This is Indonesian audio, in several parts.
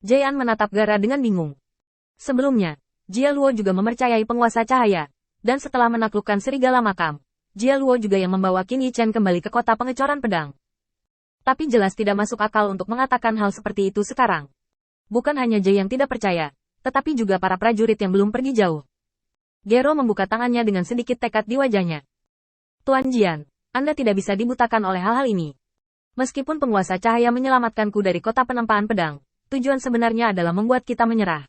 Jian menatap Gara dengan bingung. Sebelumnya, Jia Luo juga mempercayai penguasa cahaya, dan setelah menaklukkan serigala makam, Jia Luo juga yang membawa Qin Yichen kembali ke kota pengecoran pedang. Tapi jelas tidak masuk akal untuk mengatakan hal seperti itu sekarang. Bukan hanya Jia yang tidak percaya, tetapi juga para prajurit yang belum pergi jauh. Gero membuka tangannya dengan sedikit tekad di wajahnya. Tuan Jian, Anda tidak bisa dibutakan oleh hal-hal ini. Meskipun penguasa cahaya menyelamatkanku dari kota penempaan pedang, tujuan sebenarnya adalah membuat kita menyerah.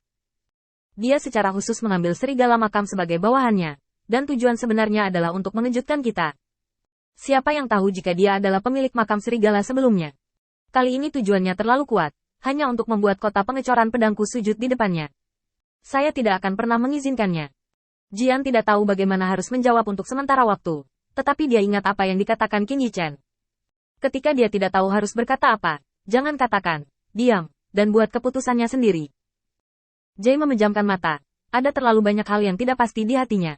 Dia secara khusus mengambil serigala makam sebagai bawahannya, dan tujuan sebenarnya adalah untuk mengejutkan kita. Siapa yang tahu jika dia adalah pemilik makam serigala sebelumnya? Kali ini tujuannya terlalu kuat, hanya untuk membuat kota pengecoran pedangku sujud di depannya. Saya tidak akan pernah mengizinkannya. Jian tidak tahu bagaimana harus menjawab untuk sementara waktu, tetapi dia ingat apa yang dikatakan Qin Yichen. Ketika dia tidak tahu harus berkata apa, jangan katakan, diam, dan buat keputusannya sendiri. Jay memejamkan mata, ada terlalu banyak hal yang tidak pasti di hatinya.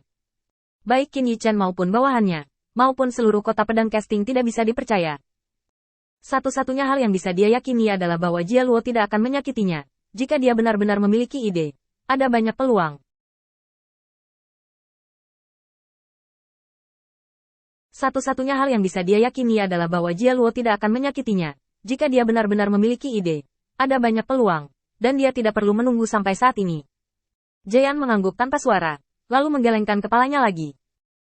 Baik Qin Yichen maupun bawahannya, maupun seluruh kota pedang casting tidak bisa dipercaya. Satu-satunya hal yang bisa dia yakini adalah bahwa Jia Luo tidak akan menyakitinya, jika dia benar-benar memiliki ide. Ada banyak peluang. Satu-satunya hal yang bisa dia yakini adalah bahwa Jia Luo tidak akan menyakitinya, jika dia benar-benar memiliki ide. Ada banyak peluang, dan dia tidak perlu menunggu sampai saat ini. Jian mengangguk tanpa suara, lalu menggelengkan kepalanya lagi.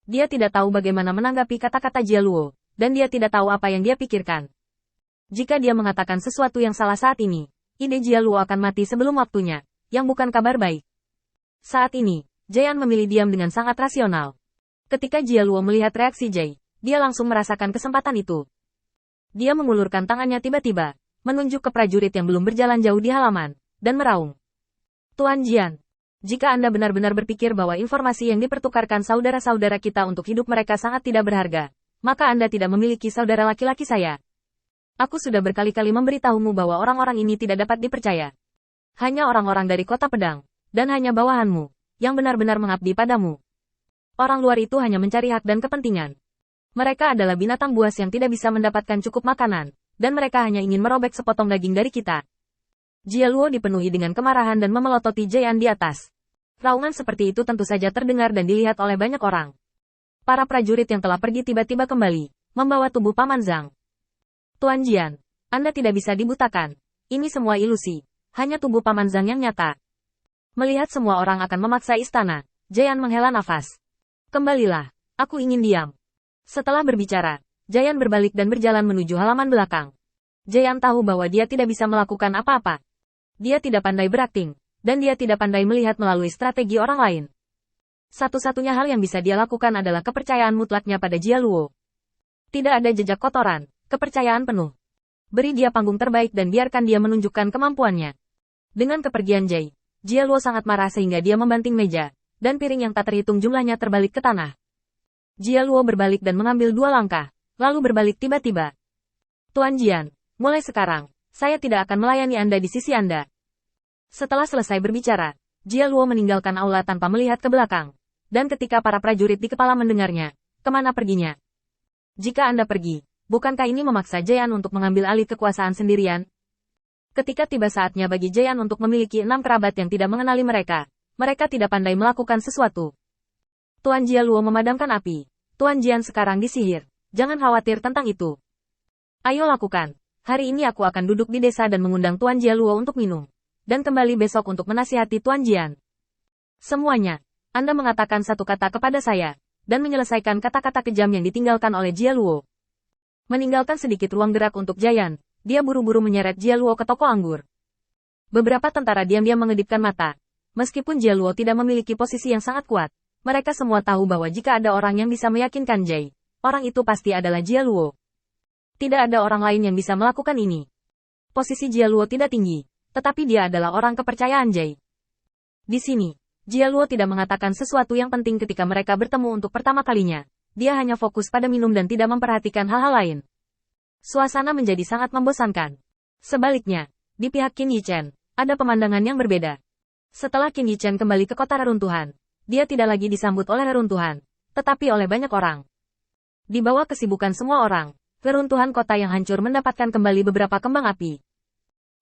Dia tidak tahu bagaimana menanggapi kata-kata Jia Luo, dan dia tidak tahu apa yang dia pikirkan. Jika dia mengatakan sesuatu yang salah saat ini, ide Jia Luo akan mati sebelum waktunya, yang bukan kabar baik. Saat ini, Jian memilih diam dengan sangat rasional. Ketika Jia Luo melihat reaksi Jai, dia langsung merasakan kesempatan itu. Dia mengulurkan tangannya tiba-tiba, menunjuk ke prajurit yang belum berjalan jauh di halaman, dan meraung. Tuan Jian, jika Anda benar-benar berpikir bahwa informasi yang dipertukarkan saudara-saudara kita untuk hidup mereka sangat tidak berharga, maka Anda tidak memiliki saudara laki-laki saya. Aku sudah berkali-kali memberitahumu bahwa orang-orang ini tidak dapat dipercaya. Hanya orang-orang dari kota pedang, dan hanya bawahanmu, yang benar-benar mengabdi padamu. Orang luar itu hanya mencari hak dan kepentingan. Mereka adalah binatang buas yang tidak bisa mendapatkan cukup makanan, dan mereka hanya ingin merobek sepotong daging dari kita. Jia Luo dipenuhi dengan kemarahan dan memelototi Jian di atas. Raungan seperti itu tentu saja terdengar dan dilihat oleh banyak orang. Para prajurit yang telah pergi tiba-tiba kembali, membawa tubuh Paman Zhang. Tuan Jian, Anda tidak bisa dibutakan. Ini semua ilusi, hanya tubuh Paman Zhang yang nyata. Melihat semua orang akan memaksa istana, Jian menghela nafas. Kembalilah, aku ingin diam. Setelah berbicara, Jian berbalik dan berjalan menuju halaman belakang. Jian tahu bahwa dia tidak bisa melakukan apa-apa. Dia tidak pandai berakting, dan dia tidak pandai melihat melalui strategi orang lain. Satu-satunya hal yang bisa dia lakukan adalah kepercayaan mutlaknya pada Jia Luo. Tidak ada jejak kotoran, kepercayaan penuh. Beri dia panggung terbaik dan biarkan dia menunjukkan kemampuannya. Dengan kepergian Jai, Jia Luo sangat marah sehingga dia membanting meja, dan piring yang tak terhitung jumlahnya terbalik ke tanah. Jia Luo berbalik dan mengambil 2 langkah, lalu berbalik tiba-tiba. Tuan Jian, mulai sekarang, saya tidak akan melayani Anda di sisi Anda. Setelah selesai berbicara, Jia Luo meninggalkan aula tanpa melihat ke belakang. Dan ketika para prajurit di kepala mendengarnya, kemana perginya? Jika Anda pergi, bukankah ini memaksa Jian untuk mengambil alih kekuasaan sendirian? Ketika tiba saatnya bagi Jian untuk memiliki 6 kerabat yang tidak mengenali mereka tidak pandai melakukan sesuatu. Tuan Jia Luo memadamkan api. Tuan Jian sekarang disihir. Jangan khawatir tentang itu. Ayo lakukan. Hari ini aku akan duduk di desa dan mengundang Tuan Jia Luo untuk minum. Dan kembali besok untuk menasihati Tuan Jian. Semuanya. Anda mengatakan satu kata kepada saya. Dan menyelesaikan kata-kata kejam yang ditinggalkan oleh Jia Luo. Meninggalkan sedikit ruang gerak untuk Jian, dia buru-buru menyeret Jia Luo ke toko anggur. Beberapa tentara diam-diam mengedipkan mata. Meskipun Jia Luo tidak memiliki posisi yang sangat kuat, mereka semua tahu bahwa jika ada orang yang bisa meyakinkan Jai, orang itu pasti adalah Jia Luo. Tidak ada orang lain yang bisa melakukan ini. Posisi Jia Luo tidak tinggi, tetapi dia adalah orang kepercayaan Jai. Di sini, Jia Luo tidak mengatakan sesuatu yang penting ketika mereka bertemu untuk pertama kalinya. Dia hanya fokus pada minum dan tidak memperhatikan hal-hal lain. Suasana menjadi sangat membosankan. Sebaliknya, di pihak Qin Yichen, ada pemandangan yang berbeda. Setelah Qin Yichen kembali ke kota reruntuhan, dia tidak lagi disambut oleh reruntuhan, tetapi oleh banyak orang. Di bawah kesibukan semua orang, reruntuhan kota yang hancur mendapatkan kembali beberapa kembang api.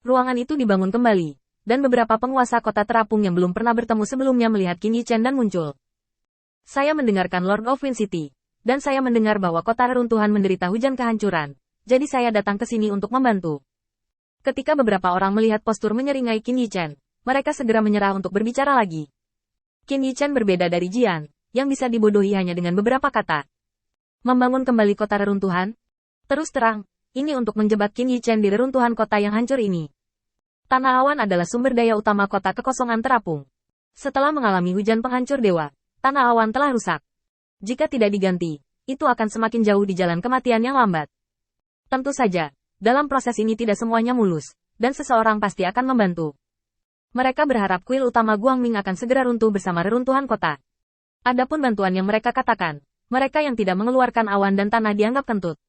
Ruangan itu dibangun kembali, dan beberapa penguasa kota terapung yang belum pernah bertemu sebelumnya melihat Qin Yichen dan muncul. Saya mendengarkan Lord of Wind City, dan saya mendengar bahwa kota reruntuhan menderita hujan kehancuran, jadi saya datang ke sini untuk membantu. Ketika beberapa orang melihat postur menyeringai Qin Yichen, mereka segera menyerah untuk berbicara lagi. Qin Yichen berbeda dari Jian, yang bisa dibodohi hanya dengan beberapa kata. Membangun kembali kota reruntuhan? Terus terang, ini untuk menjebak Qin Yichen di reruntuhan kota yang hancur ini. Tanah awan adalah sumber daya utama kota kekosongan terapung. Setelah mengalami hujan penghancur dewa, tanah awan telah rusak. Jika tidak diganti, itu akan semakin jauh di jalan kematian yang lambat. Tentu saja, dalam proses ini tidak semuanya mulus, dan seseorang pasti akan membantu. Mereka berharap kuil utama Guangming akan segera runtuh bersama reruntuhan kota. Adapun bantuan yang mereka katakan, mereka yang tidak mengeluarkan awan dan tanah dianggap kentut.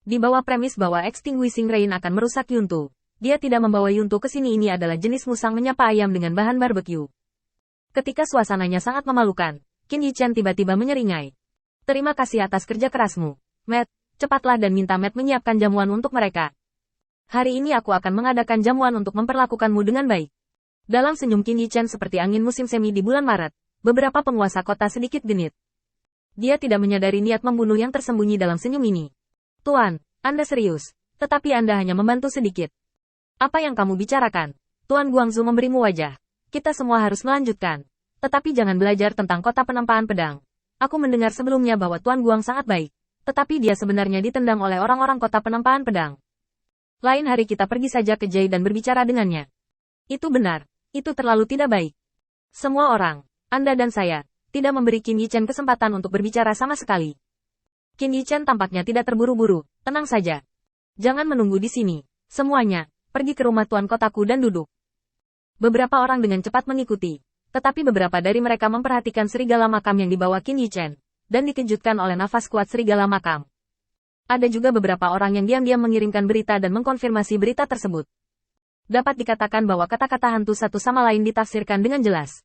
Di bawah premis bahwa extinguishing rain akan merusak Yuntu, dia tidak membawa Yuntu ke sini. Ini adalah jenis musang menyapa ayam dengan bahan barbecue. Ketika suasananya sangat memalukan, Qin Yichen tiba-tiba menyeringai. Terima kasih atas kerja kerasmu, Matt. Cepatlah dan minta Matt menyiapkan jamuan untuk mereka. Hari ini aku akan mengadakan jamuan untuk memperlakukanmu dengan baik. Dalam senyum Qin Yichen seperti angin musim semi di bulan Maret, beberapa penguasa kota sedikit genit. Dia tidak menyadari niat membunuh yang tersembunyi dalam senyum ini. Tuan, Anda serius, tetapi Anda hanya membantu sedikit. Apa yang kamu bicarakan? Tuan Guangzhou memberimu wajah. Kita semua harus melanjutkan. Tetapi jangan belajar tentang kota penempaan pedang. Aku mendengar sebelumnya bahwa Tuan Guang sangat baik. Tetapi dia sebenarnya ditendang oleh orang-orang kota penempaan pedang. Lain hari kita pergi saja ke Jai dan berbicara dengannya. Itu benar. Itu terlalu tidak baik. Semua orang, Anda dan saya, tidak memberi Qin Yichen kesempatan untuk berbicara sama sekali. Qin Yichen tampaknya tidak terburu-buru, tenang saja. Jangan menunggu di sini. Semuanya, pergi ke rumah tuan kotaku dan duduk. Beberapa orang dengan cepat mengikuti, tetapi beberapa dari mereka memperhatikan serigala makam yang dibawa Qin Yichen, dan dikejutkan oleh nafas kuat serigala makam. Ada juga beberapa orang yang diam-diam mengirimkan berita dan mengkonfirmasi berita tersebut. Dapat dikatakan bahwa kata-kata hantu satu sama lain ditafsirkan dengan jelas.